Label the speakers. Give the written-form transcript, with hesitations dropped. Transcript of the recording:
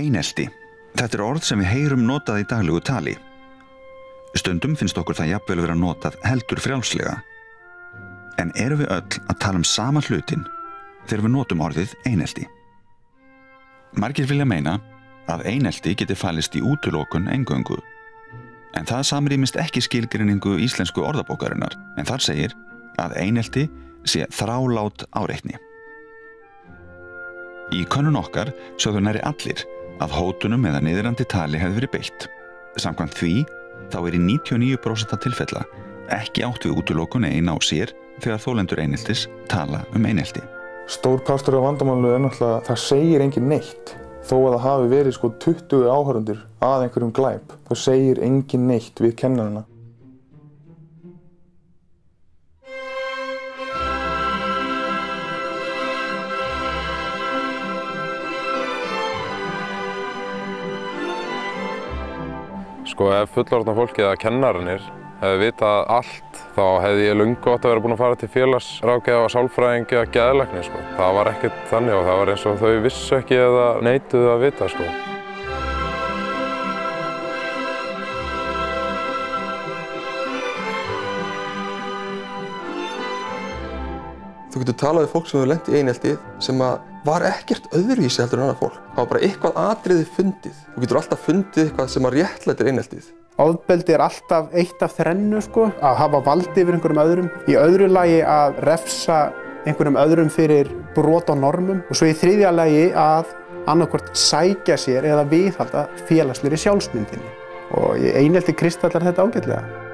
Speaker 1: Einelti. Þetta orð sem við heyrum notað í daglegu tali. Stundum finnst okkur það jafnvel vera notað heldur frjálslega. En erum við öll að tala sama hlutin þegar við notum orðið einelti? Margir vilja meina að einelti geti falist í útilokun eingöngu. En það samrýmist ekki skilgreiningu íslensku orðabókarinnar, en þar segir að einelti sé þrálát áreitni. Í könnun okkar sögðu nærri allir að hótunum eða niðrandi tali hefði verið beitt. Samkvæmt því þá í 99% tilfella ekki átt við útilokun ein á sér þegar þolendur eineltis tala einelti.
Speaker 2: Stór partur af vandamálinu náttúrulega það segir enginn neitt. Þó að það hafi verið 20 áhorfendur að einhverjum glæp, þá segir enginn neitt við kennarana.
Speaker 3: Ef fullorðna fólkið eða kennararnir hefði vitað allt, þá hefði ég löngu átt að vera búinn að fara til félagsráðgjafa, sálfræðinga eða geðlæknis. Það var ekkert þannig og það var eins og þau vissu ekki eða neituðu að vita.
Speaker 4: Þú getur talað við fólk sem hefur lent í einelti sem var ekkert öðruvísi heldur en annað fólk. Það var bara eitthvað atriði fundið. Þú getur alltaf fundið eitthvað sem réttlætir eineltið.
Speaker 5: Ofbeldi alltaf eitt af þrennu, að hafa valdi yfir einhverjum öðrum. Í öðru lagi að refsa einhverjum öðrum fyrir brot á normum. Og svo í þriðja lagi að annaðhvort sækja sér eða viðhalda félagslegri sjálfsmyndinni. Og einelti kristallar þetta ágætlega.